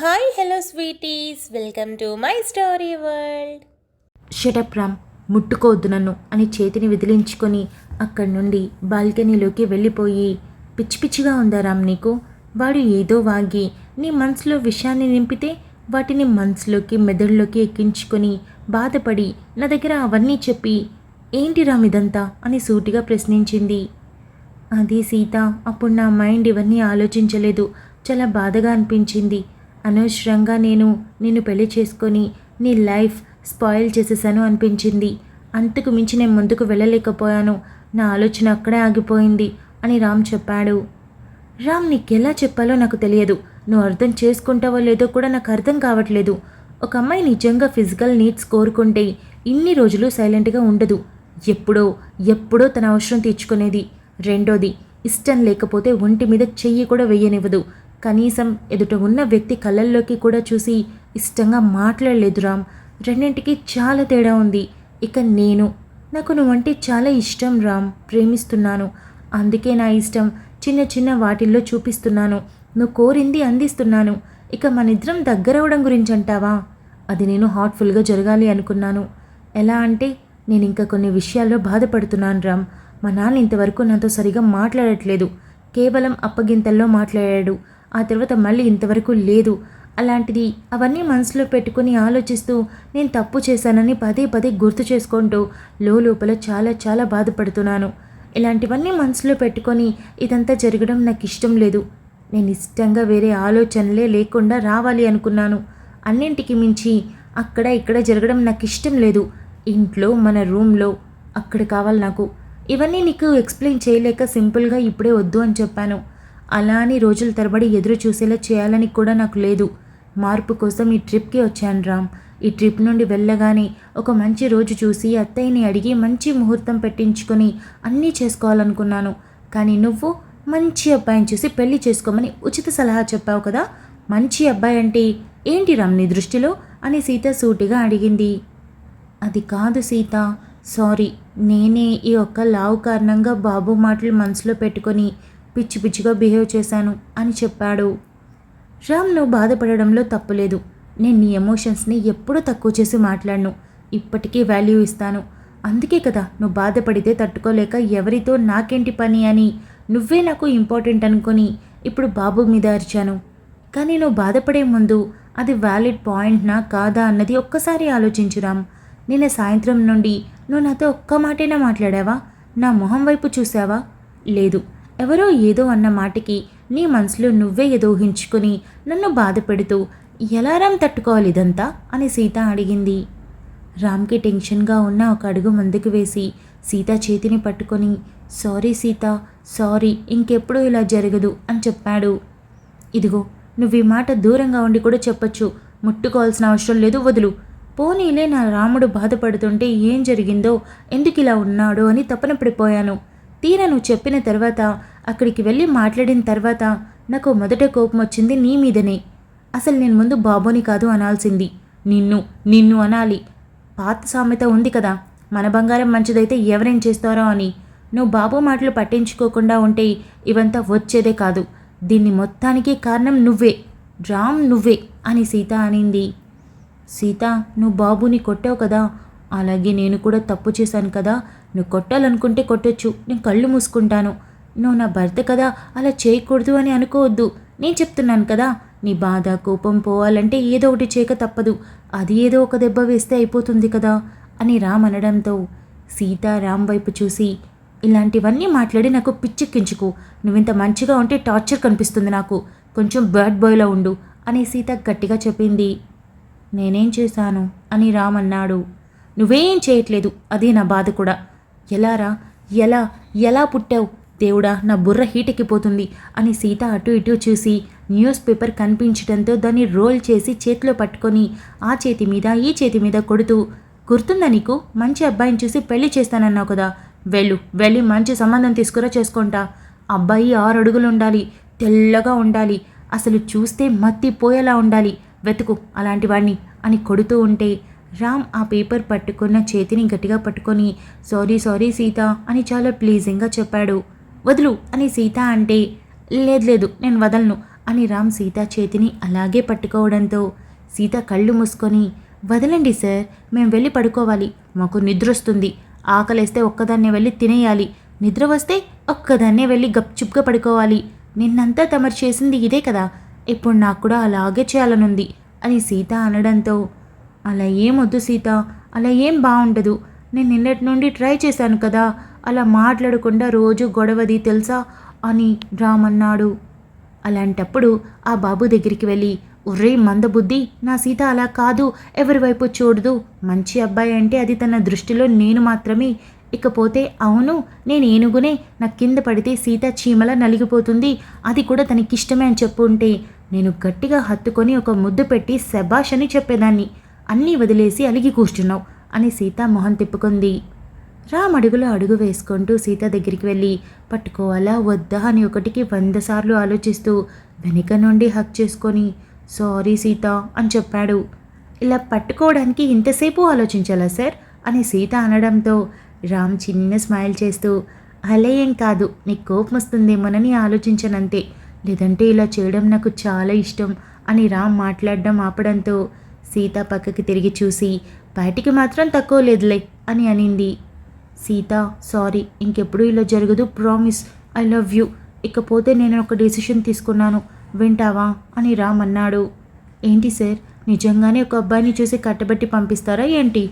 Hi hello sweeties welcome to my story world. Shut up Ram, ముట్టుకోవద్దు నన్ను అని చేతిని విదిలించుకొని అక్కడి నుండి బాల్కనీలోకి వెళ్ళిపోయి, పిచ్చి పిచ్చిగా ఉందా రామ్ నీకు? వాడు ఏదో వాగి నీ మనసులో విషయాన్ని నింపితే వాటిని మనసులోకి మెదడులోకి ఎక్కించుకొని బాధపడి నా దగ్గర అవన్నీ చెప్పి ఏంటి రామ్ ఇదంతా అని సూటిగా ప్రశ్నించింది. అది సీత, అప్పుడు నా మైండ్ ఇవన్నీ ఆలోచించలేదు. చాలా బాధగా అనిపించింది. అనవసరంగా నిన్ను పెళ్లి చేసుకొని నీ లైఫ్ స్పాయిల్ చేసేసాను అనిపించింది. అంతకు మించి నేను ముందుకు వెళ్ళలేకపోయాను. నా ఆలోచన అక్కడే ఆగిపోయింది అని రామ్ చెప్పాడు. రామ్, నీకెలా చెప్పాలో నాకు తెలియదు. నువ్వు అర్థం చేసుకుంటావో లేదో కూడా నాకు అర్థం కావట్లేదు. ఒక అమ్మాయి నిజంగా ఫిజికల్ నీడ్స్ కోరుకుంటే ఇన్ని రోజులు సైలెంట్గా ఉండదు. ఎప్పుడో తన అవసరం తీర్చుకునేది. రెండోది, ఇష్టం లేకపోతే ఒంటి మీద చెయ్యి కూడా వెయ్యనివ్వదు. కనీసం ఎదుట ఉన్న వ్యక్తి కళ్ళల్లోకి కూడా చూసి ఇష్టంగా మాట్లాడలేదు రామ్. రెండింటికి చాలా తేడా ఉంది. ఇక నాకు నువ్వంటే చాలా ఇష్టం రామ్, ప్రేమిస్తున్నాను. అందుకే నా ఇష్టం చిన్న చిన్న వాటిల్లో చూపిస్తున్నాను. నువ్వు కోరింది అందిస్తున్నాను. ఇక మనిద్దరం దగ్గరవడం గురించి అంటావా? అది నేను హార్ట్ఫుల్గా జరగాలి అనుకున్నాను. ఎలా అంటే, నేను ఇంకా కొన్ని విషయాల్లో బాధపడుతున్నాను రామ్. మా నాన్న ఇంతవరకు నాతో సరిగా మాట్లాడట్లేదు. కేవలం అప్పగింతల్లో మాట్లాడాడు. ఆ తర్వాత మళ్ళీ ఇంతవరకు లేదు. అలాంటిది అవన్నీ మనసులో పెట్టుకుని ఆలోచిస్తూ నేను తప్పు చేశానని పదే పదే గుర్తు చేసుకుంటూ లోపల చాలా చాలా బాధపడుతున్నాను. ఇలాంటివన్నీ మనసులో పెట్టుకొని ఇదంతా జరగడం నాకు ఇష్టం లేదు. నేను ఇష్టంగా వేరే ఆలోచనలే లేకుండా రావాలి అనుకున్నాను. అన్నింటికి మించి అక్కడ ఇక్కడ జరగడం నాకు ఇష్టం లేదు. ఇంట్లో, మన రూమ్లో, అక్కడ కావాలి నాకు. ఇవన్నీ నీకు ఎక్స్ప్లెయిన్ చేయలేక సింపుల్గా ఇప్పుడే వద్దు అని చెప్పాను. అలా అని రోజుల తరబడి ఎదురు చూసేలా చేయాలని కూడా నాకు లేదు. మార్పు కోసం ఈ ట్రిప్కి వచ్చాను రామ్. ఈ ట్రిప్ నుండి వెళ్ళగానే ఒక మంచి రోజు చూసి అత్తయ్యని అడిగి మంచి ముహూర్తం పెట్టించుకొని అన్నీ చేసుకోవాలనుకున్నాను. కానీ నువ్వు మంచి అబ్బాయిని చూసి పెళ్లి చేసుకోమని ఉచిత సలహా చెప్పావు కదా. మంచి అబ్బాయి అంటే ఏంటి రామ్ నీ దృష్టిలో అని సీత సూటిగా అడిగింది. అది కాదు సీత, సారీ. నేనే ఈ ఒక్క లావు కారణంగా బాబు మాటలు మనసులో పెట్టుకొని పిచ్చి పిచ్చిగా బిహేవ్ చేశాను అని చెప్పాడు. రామ్, నువ్వు బాధపడడంలో తప్పులేదు. నేను నీ ఎమోషన్స్ని ఎప్పుడూ తక్కువ చేసి మాట్లాడను. ఇప్పటికీ వాల్యూ ఇస్తాను. అందుకే కదా నువ్వు బాధపడితే తట్టుకోలేక ఎవరితో నాకేంటి పని అని నువ్వే నాకు ఇంపార్టెంట్ అనుకొని ఇప్పుడు బాబు మీద అరిచాను. కానీ నువ్వు బాధపడే ముందు అది వ్యాలిడ్ పాయింట్నా కాదా అన్నది ఒక్కసారి ఆలోచించు రామ్. నిన్న సాయంత్రం నుండి నువ్వు నాతో ఒక్క మాటైనా మాట్లాడావా? నా మొహం వైపు చూసావా? లేదు. ఎవరో ఏదో అన్న మాటకి నీ మనసులో నువ్వే ఏదో ఊహించుకొని నన్ను బాధ పెడుతూ ఎలా రామ్ తట్టుకోవాలి ఇదంతా అని సీత అడిగింది. రామ్కి టెన్షన్గా ఉన్న ఒక అడుగు ముందుకు వేసి సీత చేతిని పట్టుకొని, సారీ సీత, సారీ, ఇంకెప్పుడూ ఇలా జరగదు అని చెప్పాడు. ఇదిగో, నువ్వు ఈ మాట దూరంగా ఉండి కూడా చెప్పొచ్చు. ముట్టుకోవాల్సిన అవసరం లేదు, వదులు. పోనీలే, నా రాముడు బాధపడుతుంటే ఏం జరిగిందో, ఎందుకు ఇలా ఉన్నాడో అని తపన పడిపోయాను. తీరా నువ్వు చెప్పిన తర్వాత, అక్కడికి వెళ్ళి మాట్లాడిన తర్వాత నాకు మొదట కోపం వచ్చింది నీ మీదనే. అసలు నేను ముందు బాబుని కాదు అనాల్సింది, నిన్ను అనాలి. పాత సామెత ఉంది కదా, మన బంగారం మంచిదైతే ఎవరేం చేస్తారో అని. నువ్వు బాబు మాటలు పట్టించుకోకుండా ఉంటే ఇవంతా వచ్చేదే కాదు. దీన్ని మొత్తానికి కారణం నువ్వే రామ్, నువ్వే అని సీత అనింది. సీత, నువ్వు బాబుని కొట్టావు కదా, అలాగే నేను కూడా తప్పు చేశాను కదా. నువ్వు కొట్టాలనుకుంటే కొట్టొచ్చు, నేను కళ్ళు మూసుకుంటాను. నువ్వు నా భర్త కదా, అలా చేయకూడదు అని అనుకోవద్దు. నేను చెప్తున్నాను కదా, నీ బాధ కోపం పోవాలంటే ఏదో ఒకటి చేయక తప్పదు. అది ఏదో ఒక దెబ్బ వేస్తే అయిపోతుంది కదా అని రామ్ అనడంతో సీత రామ్ వైపు చూసి, ఇలాంటివన్నీ మాట్లాడి నాకు పిచ్చెక్కించుకు. నువ్వింత మంచిగా ఉంటే టార్చర్ కనిపిస్తుంది నాకు. కొంచెం బ్యాడ్ బాయ్లా ఉండు అని సీత గట్టిగా చెప్పింది. నేనేం చేశాను అని రామ్ అన్నాడు. నువ్వేం చేయట్లేదు, అదే నా బాధ కూడా. ఎలారా, ఎలా పుట్టావు దేవుడా, నా బుర్ర హీటెక్కిపోతుంది అని సీత అటు ఇటు చూసి న్యూస్ పేపర్ కనిపించడంతో దాన్ని రోల్ చేసి చేతిలో పట్టుకొని ఆ చేతి మీద ఈ చేతి మీద కొడుతూ, గుర్తుందా నీకు, మంచి అబ్బాయిని చూసి పెళ్లి చేస్తానన్నావు కదా, వెళ్ళి మంచి సంబంధం తీసుకురా, చేసుకుంటా. అబ్బాయి 6 అడుగులు ఉండాలి, తెల్లగా ఉండాలి, అసలు చూస్తే మత్తిపోయేలా ఉండాలి, వెతుకు అలాంటి వాడిని అని కొడుతూ ఉంటే రామ్ ఆ పేపర్ పట్టుకున్న చేతిని గట్టిగా పట్టుకొని, సారీ సీత అని చాలా ప్లీజింగ్గా చెప్పాడు. వదులు అని సీత అంటే, లేదు నేను వదలను, అని రామ్ సీత చేతిని అలాగే పట్టుకోవడంతో సీత కళ్ళు మూసుకొని, వదలండి సార్, మేము వెళ్ళి పడుకోవాలి, మాకు నిద్రొస్తుంది, ఆకలేస్తే ఒక్కదాన్నే వెళ్ళి తినేయాలి, నిద్ర వస్తే ఒక్కదాన్నే వెళ్ళి గప్చుప్గా పడుకోవాలి, నిన్నంతా తమరు చేసింది ఇదే కదా, ఇప్పుడు నాకు కూడా అలాగే చేయాలనుంది అని సీత అనడంతో, అలా ఏమొద్దు సీత, అలా ఏం బాగుండదు, నేను నిన్నటి నుండి ట్రై చేశాను కదా, అలా మాట్లాడకుండా రోజు గొడవది తెలుసా అని రామ్ అన్నాడు. అలాంటప్పుడు ఆ బాబు దగ్గరికి వెళ్ళి, ఒర్రే మందబుద్ధి, నా సీత అలా కాదు, ఎవరి వైపు చూడదు, మంచి అబ్బాయి అంటే అది తన దృష్టిలో నేను మాత్రమే, ఇకపోతే అవును నేను ఏనుగునే, నా కింద పడితే సీత చీమల నలిగిపోతుంది, అది కూడా తనకిష్టమే అని చెప్పుంటే నేను గట్టిగా హత్తుకొని ఒక ముద్దు పెట్టి శబాష్ అని చెప్పేదాన్ని, అన్నీ వదిలేసి అలిగి కూర్చున్నావు అని సీత మొహం తిప్పుకుంది. రామ్ అడుగులో అడుగు వేసుకుంటూ సీత దగ్గరికి వెళ్ళి పట్టుకోవాలా వద్దా అని 100 సార్లు ఆలోచిస్తూ వెనుక నుండి హక్ చేసుకొని, సారీ సీత అని చెప్పాడు. ఇలా పట్టుకోవడానికి ఇంతసేపు ఆలోచించాలా సార్ అని సీత అనడంతో రామ్ చిన్న స్మైల్ చేస్తూ, అలా ఏం కాదు, నీకు కోపం వస్తుందేమోనని ఆలోచించనంతే, లేదంటే ఇలా చేయడం నాకు చాలా ఇష్టం అని రామ్ మాట్లాడడం ఆపడంతో సీత పక్కకి తిరిగి చూసి, బయటికి మాత్రం తక్కువ లేదులే అని అనింది. సీత సారీ, ఇంకెప్పుడు ఇలా జరగదు, ప్రామిస్, ఐ లవ్ యూ, ఇకపోతే నేను ఒక డెసిషన్ తీసుకున్నాను, వింటావా అని రామ్ అన్నాడు. ఏంటి సార్, నిజంగానే ఒక అబ్బాయిని చూసి కట్టబెట్టి పంపిస్తారా ఏంటి,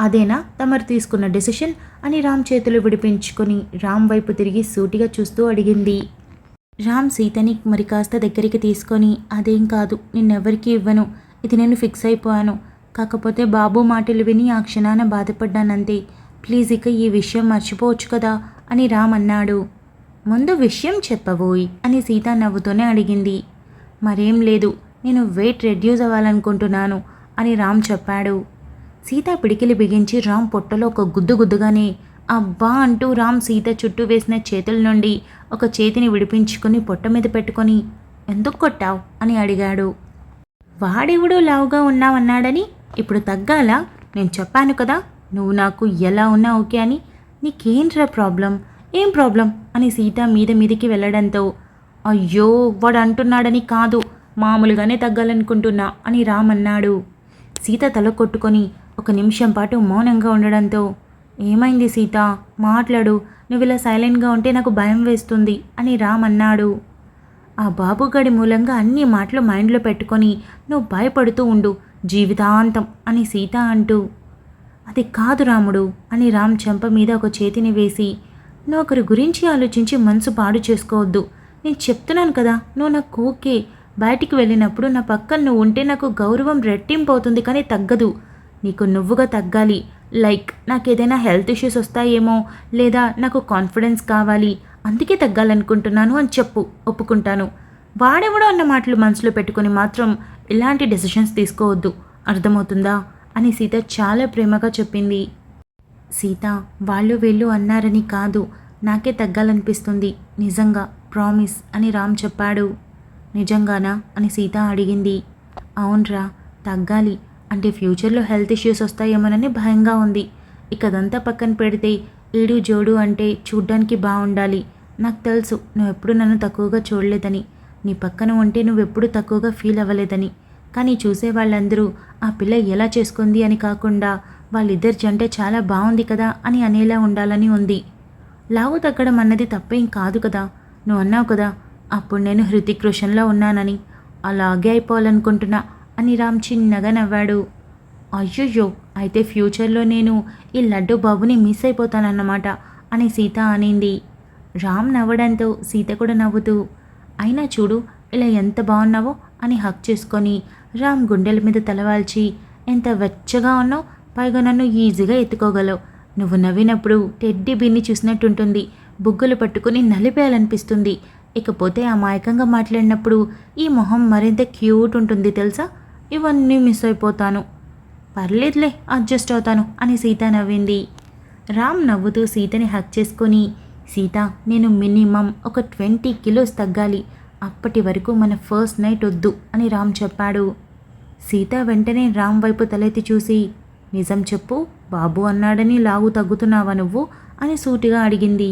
అదేనా తమరు తీసుకున్న డెసిషన్ అని రామ్ చేతులు విడిపించుకొని రామ్ వైపు తిరిగి సూటిగా చూస్తూ అడిగింది. రామ్ సీతని మరి కాస్త దగ్గరికి తీసుకొని, అదేం కాదు, నిన్నెవరికీ ఇవ్వను, ఇది నేను ఫిక్స్ అయిపోయాను, కాకపోతే బాబు మాటలు విని ఆ క్షణాన బాధపడ్డానంతే, ప్లీజ్ ఇక ఈ విషయం మర్చిపోవచ్చు కదా అని రామ్ అన్నాడు. ముందు విషయం చెప్పబోయి అని సీత నవ్వుతూనే అడిగింది. మరేం లేదు, నేను వెయిట్ రెడ్యూస్ అవ్వాలనుకుంటున్నాను అని రామ్ చెప్పాడు. సీత పిడికిలి బిగించి రామ్ పొట్టలో ఒక గుద్దుగానే అబ్బా అంటూ రామ్ సీత చుట్టూ వేసిన చేతుల నుండి ఒక చేతిని విడిపించుకొని పొట్ట మీద పెట్టుకొని, ఎందుకు కొట్టావు అని అడిగాడు. వాడెవడో లావుగా ఉన్నావన్నాడని ఇప్పుడు తగ్గాలా, నేను చెప్పాను కదా నువ్వు నాకు ఎలా ఉన్నా ఓకే అని, నీకేంట్రా ప్రాబ్లం, ఏం ప్రాబ్లం అని సీత మీదకి వెళ్ళడంతో, అయ్యో వాడు అంటున్నాడని కాదు, మామూలుగానే తగ్గాలనుకుంటున్నా అని రామ్ అన్నాడు. సీత తల కొట్టుకొని 1 నిమిషం పాటు మౌనంగా ఉండడంతో, ఏమైంది సీత, మాట్లాడు, నువ్వు ఇలా సైలెంట్గా ఉంటే నాకు భయం వేస్తుంది అని రామ్ అన్నాడు. ఆ బాబుగాడి మూలంగా అన్ని మాటలు మైండ్లో పెట్టుకొని నువ్వు భయపడుతూ ఉండు జీవితాంతం అని సీత అంటూ, అది కాదు రాముడు అని రామ్ చెంప మీద ఒక చేతిని వేసి, నువ్వు ఒకరి గురించి ఆలోచించి మనసు పాడు చేసుకోవద్దు, నేను చెప్తున్నాను కదా, నువ్వు నాకు ఓకే, బయటికి వెళ్ళినప్పుడు నా పక్కన నువ్వు ఉంటే నాకు గౌరవం రెట్టింపు అవుతుంది కానీ తగ్గదు, నీకు నువ్వుగా తగ్గాలి, లైక్ నాకు ఏదైనా హెల్త్ ఇష్యూస్ వస్తాయేమో, లేదా నాకు కాన్ఫిడెన్స్ కావాలి, అందుకే తగ్గాలనుకుంటున్నాను అని చెప్పు, ఒప్పుకుంటాను, వాడెవడో అన్న మాటలు మనసులో పెట్టుకొని మాత్రం ఇలాంటి డెసిషన్స్ తీసుకోవద్దు, అర్థమవుతుందా అని సీత చాలా ప్రేమగా చెప్పింది. సీత వాళ్ళు వీళ్ళు అన్నారని కాదు, నాకే తగ్గాలనిపిస్తుంది నిజంగా, ప్రామిస్ అని రామ్ చెప్పాడు. నిజంగానా అని సీత అడిగింది. అవునరా, తగ్గాలి, అంటే ఫ్యూచర్లో హెల్త్ ఇష్యూస్ వస్తాయేమోనని భయంగా ఉంది, ఇక అదంతా పక్కన పెడితే ఈడు జోడు అంటే చూడ్డానికి బాగుండాలి, నాకు తెలుసు నువ్వెప్పుడు నన్ను తక్కువగా చూడలేదని, నీ పక్కన ఉంటే నువ్వెప్పుడు తక్కువగా ఫీల్ అవ్వలేదని, కానీ చూసే వాళ్ళందరూ ఆ పిల్ల ఎలా చేసుకుంది అని కాకుండా వాళ్ళిద్దరి జంట చాలా బాగుంది కదా అని అనేలా ఉండాలని ఉంది. లావు తగ్గడం అన్నది తప్పేం కాదు కదా, నువ్వు అన్నావు కదా అప్పుడు నేను హృతిక్ రోషన్లో ఉన్నానని, అలాగే అయిపోవాలనుకుంటున్నా అని రామ్ చిన్నగా నవ్వాడు. అయ్యయ్యో, అయితే ఫ్యూచర్లో నేను ఈ లడ్డు బాబుని మిస్ అయిపోతానన్నమాట అని సీత అనింది. రామ్ నవ్వడంతో సీత కూడా నవ్వుతూ, అయినా చూడు ఇలా ఎంత బాగున్నావో అని హక్ చేసుకొని రామ్ గుండెల మీద తలవాల్చి, ఎంత వెచ్చగా ఉన్నావు, పైగా నన్ను ఈజీగా ఎత్తుకోగలవు, నువ్వు నవ్వినప్పుడు టెడ్డీ బీర్ని చూసినట్టుంటుంది, బుగ్గలు పట్టుకుని నలిపేయాలనిపిస్తుంది, ఇకపోతే అమాయకంగా మాట్లాడినప్పుడు ఈ మొహం మరింత క్యూట్ ఉంటుంది తెలుసా, ఇవన్నీ మిస్ అయిపోతాను, పర్లేదులే అడ్జస్ట్ అవుతాను అని సీత నవ్వింది. రామ్ నవ్వుతూ సీతని హక్ చేసుకొని, సీత నేను మినిమం ఒక 20 కిలోస్ తగ్గాలి, అప్పటి వరకు మన ఫస్ట్ నైట్ వద్దు అని రామ్ చెప్పాడు. సీత వెంటనే రామ్ వైపు తలెత్తి చూసి, నిజం చెప్పు, బాబు అన్నాడని లావు తగ్గుతున్నావా నువ్వు అని సూటిగా అడిగింది.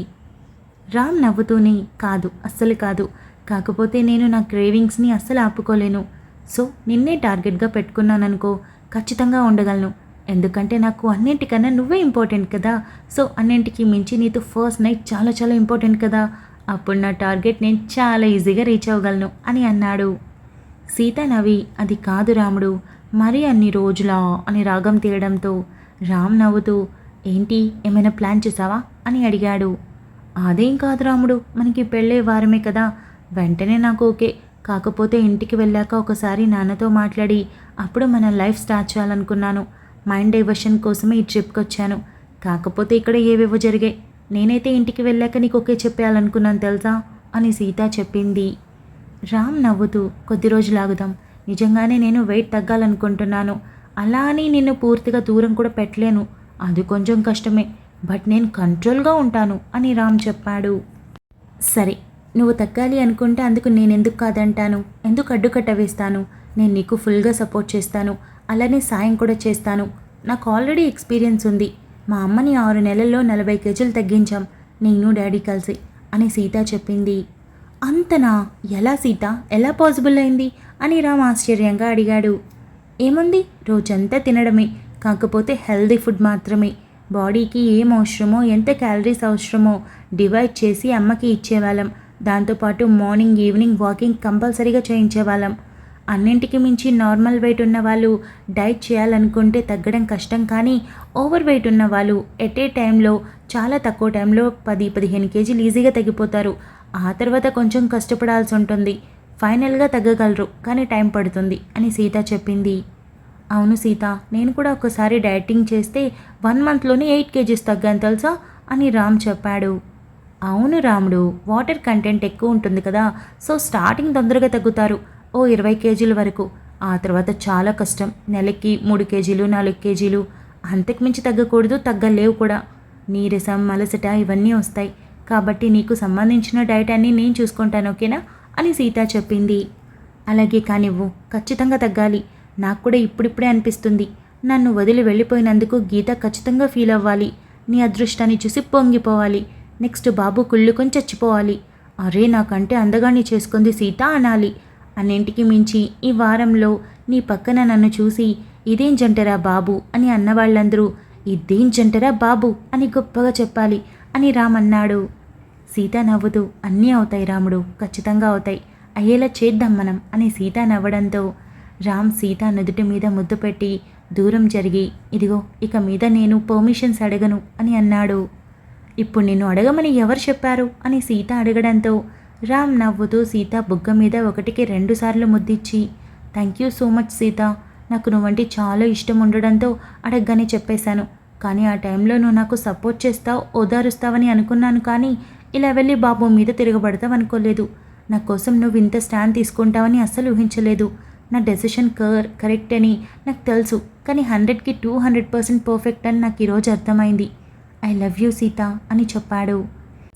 రామ్ నవ్వుతూనే, కాదు అస్సలు కాదు, కాకపోతే నేను నా క్రేవింగ్స్ని అస్సలు ఆపుకోలేను. సో నిన్నే టార్గెట్గా పెట్టుకున్నాననుకో, ఖచ్చితంగా ఉండగలను. ఎందుకంటే నాకు అన్నింటికన్నా నువ్వే ఇంపార్టెంట్ కదా. సో అన్నింటికి మించి నీతో ఫస్ట్ నైట్ చాలా చాలా ఇంపార్టెంట్ కదా. అప్పుడు నా టార్గెట్ నేను చాలా ఈజీగా రీచ్ అవ్వగలను అని అన్నాడు. సీత నవ్వి, అది కాదు రాముడు, మరీ అన్ని రోజులా అని రాగం తీయడంతో రామ్ నవ్వుతూ, ఏంటి ఏమైనా ప్లాన్ చేసావా అని అడిగాడు. అదేం కాదు రాముడు, మనకి పెళ్ళే వారమే కదా, వెంటనే నాకు ఓకే. కాకపోతే ఇంటికి వెళ్ళాక ఒకసారి నాన్నతో మాట్లాడి అప్పుడు మన లైఫ్ స్టార్ట్ చేయాలనుకున్నాను. మైండ్ డైవర్షన్ కోసమే ఈ ట్రిప్కి వచ్చాను. కాకపోతే ఇక్కడ ఏవేవో జరిగాయి. నేనైతే ఇంటికి వెళ్ళాక నీకు ఓకే చెప్పేయాలనుకున్నాను తెలుసా అని సీత చెప్పింది. రామ్ నవ్వుతూ, కొద్ది రోజులు ఆగుదాం. నిజంగానే నేను వెయిట్ తగ్గాలనుకుంటున్నాను. అలా అని నిన్ను పూర్తిగా దూరం కూడా పెట్టలేను, అది కొంచెం కష్టమే. బట్ నేను కంట్రోల్గా ఉంటాను అని రామ్ చెప్పాడు. సరే, నువ్వు తగ్గాలి అనుకుంటే అందుకు నేనెందుకు కాదంటాను, ఎందుకు అడ్డుకట్ట వేస్తాను? నేను నీకు ఫుల్గా సపోర్ట్ చేస్తాను, అలానే సాయం కూడా చేస్తాను. నాకు ఆల్రెడీ ఎక్స్పీరియన్స్ ఉంది. మా అమ్మని 6 నెలల్లో 40 కేజీలు తగ్గించాం, నేను డాడీ కలిసి అని సీత చెప్పింది. అంతనా? ఎలా సీత, ఎలా పాసిబుల్ అయింది అని రామ్ ఆశ్చర్యంగా అడిగాడు. ఏముంది, రోజంతా తినడమే, కాకపోతే హెల్దీ ఫుడ్ మాత్రమే. బాడీకి ఏం అవసరమో, ఎంత క్యాలరీస్ అవసరమో డివైడ్ చేసి అమ్మకి ఇచ్చేవాళ్ళం. దాంతోపాటు మార్నింగ్ ఈవినింగ్ వాకింగ్ కంపల్సరీగా చేయించేవాళ్ళం. అన్నింటికి మించి నార్మల్ వెయిట్ ఉన్న వాళ్ళు డైట్ చేయాలనుకుంటే తగ్గడం కష్టం, కానీ ఓవర్ వెయిట్ ఉన్న వాళ్ళు ఎట్ ఏ టైంలో చాలా తక్కువ టైంలో 10-15 కేజీలు ఈజీగా తగ్గిపోతారు. ఆ తర్వాత కొంచెం కష్టపడాల్సి ఉంటుంది. ఫైనల్గా తగ్గగలరు, కానీ టైం పడుతుంది అని సీత చెప్పింది. అవును సీత, నేను కూడా ఒకసారి డైటింగ్ చేస్తే 1 మంత్లోనే 8 కేజీస్ తగ్గాను తెలుసా అని రామ్ చెప్పాడు. అవును రాముడు, వాటర్ కంటెంట్ ఎక్కువ ఉంటుంది కదా, సో స్టార్టింగ్ తొందరగా తగ్గుతారు, ఓ 20 కేజీల వరకు. ఆ తర్వాత చాలా కష్టం, నెలకి 3 కేజీలు 4 కేజీలు, అంతకు మించి తగ్గకూడదు, తగ్గలేవు కూడా. నీరసం, అలసట ఇవన్నీ వస్తాయి. కాబట్టి నీకు సంబంధించిన డైట్ అన్నీ నేను చూసుకుంటాను, ఓకేనా అని సీత చెప్పింది. అలాగే కానివ్వు, ఖచ్చితంగా తగ్గాలి. నాకు కూడా ఇప్పుడిప్పుడే అనిపిస్తుంది, నన్ను వదిలి వెళ్ళిపోయినందుకు గీత ఖచ్చితంగా ఫీల్ అవ్వాలి. నీ అదృష్టాన్ని చూసి పొంగిపోవాలి. నెక్స్ట్ బాబు కుళ్ళుకొని చచ్చిపోవాలి. అరే, నాకంటే అందగాన్ని చేసుకుంది సీత అనాలి. అన్నింటికి మించి ఈ వారంలో నీ పక్కన నన్ను చూసి ఇదేం జంటరా బాబు అని అన్నవాళ్ళందరూ ఇదేం జంటరా బాబు అని గొప్పగా చెప్పాలి అని రామ్ అన్నాడు. సీత నవ్వుతూ, అన్నీ అవుతాయి రాముడు, ఖచ్చితంగా అవుతాయి, అయ్యేలా చేద్దాం మనం అని సీత నవ్వడంతో రామ్ సీత నుదుటి మీద ముద్దు పెట్టి దూరం జరిగి, ఇదిగో ఇక మీద నేను పర్మిషన్స్ అడగను అని అన్నాడు. ఇప్పుడు నిన్ను అడగమని ఎవరు చెప్పారు అని సీత అడగడంతో రామ్ నవ్వుతూ సీత బుగ్గ మీద 1కి 2 సార్లు ముద్దిచ్చి, thank you so much Sita, నాకు నువ్వంటే చాలా ఇష్టం ఉండడంతో అడగగానే చెప్పేశాను. కానీ ఆ టైంలో నువ్వు నాకు సపోర్ట్ చేస్తావు, ఓదారుస్తావని అనుకున్నాను, కానీ ఇలా వెళ్ళి బాబు మీద తిరగబడతావు అనుకోలేదు. నా కోసం నువ్వు ఇంత స్టాండ్ తీసుకుంటావని అస్సలు ఊహించలేదు. నా డెసిషన్ కరెక్ట్ అని నాకు తెలుసు, కానీ 100కి 200% పర్ఫెక్ట్ అని నాకు ఈరోజు అర్థమైంది. ఐ లవ్ యూ సీత అని చెప్పాడు.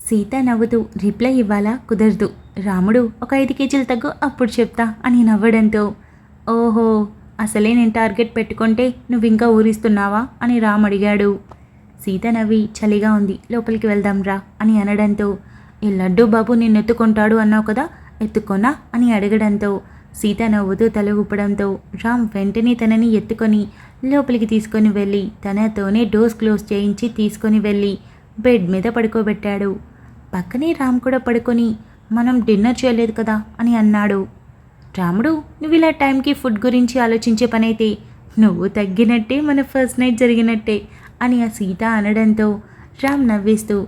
సీత నవ్వుతూ, రిప్లై ఇవ్వాలా? కుదరదు రాముడు, ఒక 5 కేజీలు తగ్గు, అప్పుడు చెప్తా అని నవ్వడంతో, ఓహో, అసలే నేను టార్గెట్ పెట్టుకుంటే నువ్వు ఇంకా ఊరిస్తున్నావా అని రామ్ అడిగాడు. సీత నవ్వి, చలిగా ఉంది, లోపలికి వెళ్దాం రా అని అనడంతో, ఈ లడ్డు బాబు నిన్ను ఎత్తుకుంటాడు అన్నావు కదా, ఎత్తుకోనా అని అడగడంతో సీత నవ్వుతూ తల ఊపడంతో రామ్ వెంటనే తనని ఎత్తుకొని లోపలికి తీసుకొని వెళ్ళి తనతోనే డోర్స్ క్లోజ్ చేయించి తీసుకొని వెళ్ళి బెడ్ మీద పడుకోబెట్టాడు. పక్కనే రామ్ కూడా పడుకొని, మనం డిన్నర్ చేయలేదు కదా అని అన్నాడు. రాముడు, నువ్వు ఇలా టైంకి ఫుడ్ గురించి ఆలోచించే పనైతే నువ్వు తగ్గినట్టే, మన ఫస్ట్ నైట్ జరిగినట్టే అని ఆ సీత అనడంతో రామ్ నవ్విస్తూ,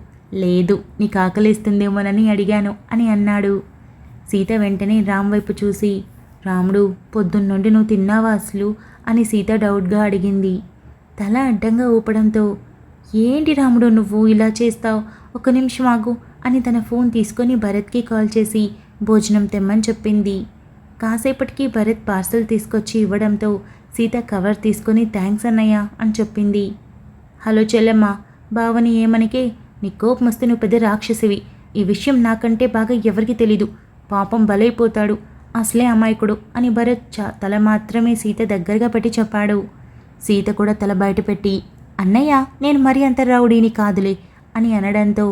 లేదు నీకు ఆకలిస్తుందేమోనని అడిగాను అని అన్నాడు. సీత వెంటనే రామ్ వైపు చూసి, రాముడు, పొద్దున్నుండి నువ్వు తిన్నావా అసలు అని సీత డౌట్గా అడిగింది. తల అడ్డంగా ఊపడంతో, ఏంటి రాముడు నువ్వు ఇలా చేస్తావు, 1 నిమిషం ఆగు అని తన ఫోన్ తీసుకొని భరత్కి కాల్ చేసి భోజనం తెమ్మని చెప్పింది. కాసేపటికి భరత్ పార్సల్ తీసుకొచ్చి ఇవ్వడంతో సీత కవర్ తీసుకొని థ్యాంక్స్ అన్నయ్య అని చెప్పింది. హలో చెల్లెమ్మ, బావని ఏమనికే, నీ కోపం వస్తే నువ్వు పెద్ద రాక్షసివి. ఈ విషయం నాకంటే బాగా ఎవరికి తెలీదు, పాపం బలైపోతాడు, అసలే అమాయకుడు అని భరత్ తల మాత్రమే సీత దగ్గరగా పెట్టి చెప్పాడు. సీత కూడా తల బయట పెట్టి, అన్నయ్య నేను మరీ అంత రౌడీని కాదులే అని అనడంతో,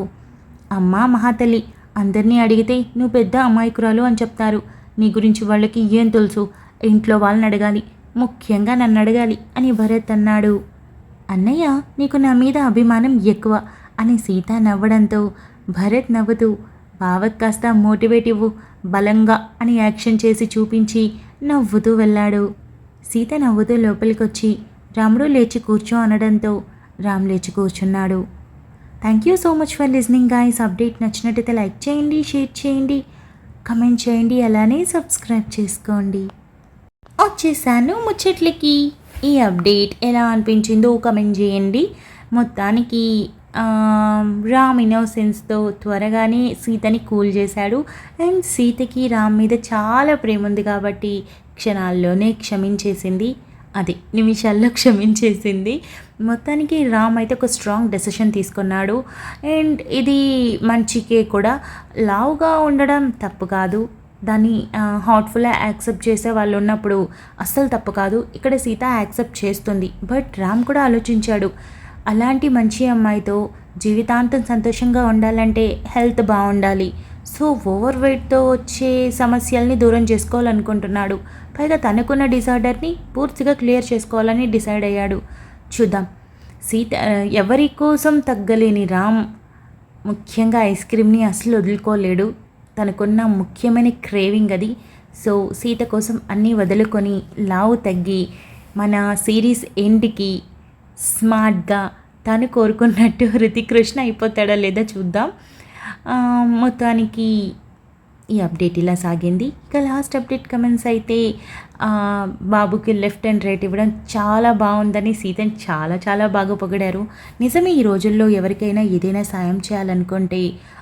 అమ్మా మహాతల్లి, అందరినీ అడిగితే నువ్వు పెద్ద అమాయకురాలు అని చెప్తారు. నీ గురించి వాళ్ళకి ఏం తెలుసు? ఇంట్లో వాళ్ళని అడగాలి, ముఖ్యంగా నన్ను అడగాలి అని భరత్ అన్నాడు. అన్నయ్య, నీకు నా మీద అభిమానం ఎక్కువ అని సీత నవ్వడంతో భరత్ నవ్వుతూ, బావకు కాస్త మోటివేట్ ఇవ్వు బలంగా అని యాక్షన్ చేసి చూపించి నవ్వుతూ వెళ్ళాడు. సీత నవ్వుతూ లోపలికొచ్చి రాముడు లేచి కూర్చో అనడంతో రామ్ లేచి కూర్చున్నాడు. Thank you so much for listening guys. Update నచ్చినట్టయితే లైక్ చేయండి, షేర్ చేయండి, కమెంట్ చేయండి, అలానే సబ్స్క్రైబ్ చేసుకోండి. వచ్చేసాను ముచ్చట్లకి. ఈ అప్డేట్ ఎలా అనిపించిందో కమెంట్ చేయండి. మొత్తానికి రామ్ ఇన్నోసెన్స్తో త్వరగానే సీతని కూల్ చేశాడు. అండ్ సీతకి రామ్ మీద చాలా ప్రేమ ఉంది కాబట్టి క్షణాల్లోనే క్షమించేసింది. అదే నిమిషాల్లో క్షమించేసింది. మొత్తానికి రామ్ అయితే ఒక స్ట్రాంగ్ డెసిషన్ తీసుకున్నాడు. అండ్ ఇది మంచికే కూడా. లావుగా ఉండడం తప్పు కాదు, దాన్ని హార్ట్ఫుల్గా యాక్సెప్ట్ చేసే వాళ్ళు ఉన్నప్పుడు అస్సలు తప్పు కాదు. ఇక్కడ సీత యాక్సెప్ట్ చేస్తుంది. బట్ రామ్ కూడా ఆలోచించాడు, అలాంటి మంచి అమ్మాయితో జీవితాంతం సంతోషంగా ఉండాలంటే హెల్త్ బాగుండాలి. సో ఓవర్ వెయిట్తో వచ్చే సమస్యల్ని దూరం చేసుకోవాలనుకుంటున్నాడు. పైగా తనకున్న డిసార్డర్ని పూర్తిగా క్లియర్ చేసుకోవాలని డిసైడ్ అయ్యాడు. చూద్దాం. సీత ఎవరి కోసం తగ్గలేని రామ్ ముఖ్యంగా ఐస్ క్రీమ్ని అసలు వదులుకోలేడు. తనకున్న ముఖ్యమైన క్రేవింగ్ అది. సో సీత కోసం అన్నీ వదులుకొని లావు తగ్గి మన సిరీస్ ఎండ్కి స్మార్ట్గా తను కోరుకున్నట్టు హృతిక్ రోషన్ అయిపోతాడా లేదా చూద్దాం. మొత్తానికి ఈ అప్డేట్ ఇలా సాగింది. ఇక లాస్ట్ అప్డేట్ కమెంట్స్ అయితే బాబుకి లెఫ్ట్ అండ్ రైట్ ఇవ్వడం చాలా బాగుందని సీతని చాలా చాలా బాగా పొగిడారు. నిజమే, ఈ రోజుల్లో ఎవరికైనా ఏదైనా సాయం చేయాలనుకుంటే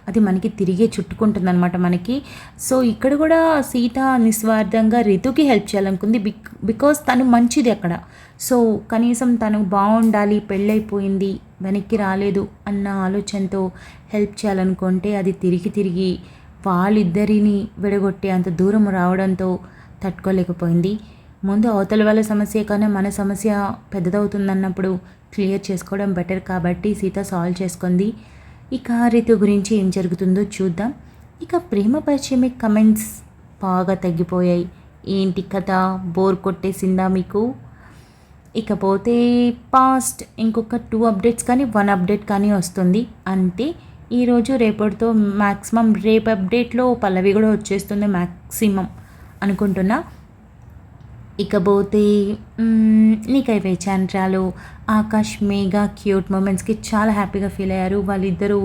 అది మనకి తిరిగే చుట్టుకుంటుందన్నమాట మనకి. సో ఇక్కడ కూడా సీత నిస్వార్థంగా రితుకి హెల్ప్ చేయాలనుకుంది. బికాస్ తను మంచిది అక్కడ. సో కనీసం తను బాగుండాలి, పెళ్ళైపోయింది, వెనక్కి రాలేదు అన్న ఆలోచనతో హెల్ప్ చేయాలనుకుంటే అది తిరిగి వాళ్ళిద్దరిని విడగొట్టే అంత దూరం రావడంతో తట్టుకోలేకపోయింది. ముందు అవతల వాళ్ళ సమస్య కన్నా మన సమస్య పెద్దదవుతుందన్నప్పుడు క్లియర్ చేసుకోవడం బెటర్ కాబట్టి సీత సాల్వ్ చేసుకుంది. ఇక రితు గురించి ఏం జరుగుతుందో చూద్దాం. ఇక ప్రేమ పరిచయమే కమెంట్స్ బాగా తగ్గిపోయాయి. ఏంటి కథ, బోర్ కొట్టేసిందా మీకు? ఇకపోతే పాస్ట్ ఇంకొక 2 అప్డేట్స్ కానీ 1 అప్డేట్ కానీ వస్తుంది అంతే. ఈరోజు రేపటితో మ్యాక్సిమం రేపు అప్డేట్లో పల్లవి కూడా వచ్చేస్తుంది మ్యాక్సిమం అనుకుంటున్నా. ఇకపోతే నీకై వేచాంట్రాలు ఆకాష్ మేఘ క్యూట్ మూమెంట్స్కి చాలా హ్యాపీగా ఫీల్ అయ్యారు. వాళ్ళిద్దరూ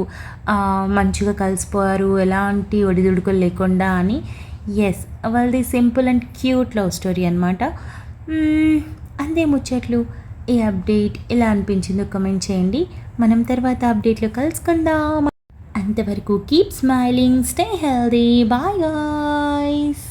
మంచిగా కలిసిపోయారు, ఎలాంటి ఒడిదుడుకులు లేకుండా అని. ఎస్, వాళ్ళది simple and cute love story అనమాట. అంతే ముచ్చట్లు. ఈ అప్డేట్ ఎలా అనిపించిందో కమెంట్ చేయండి. మనం తర్వాత అప్డేట్లో కలుసుకుందాం. అంతవరకు keep smiling, stay healthy, bye guys.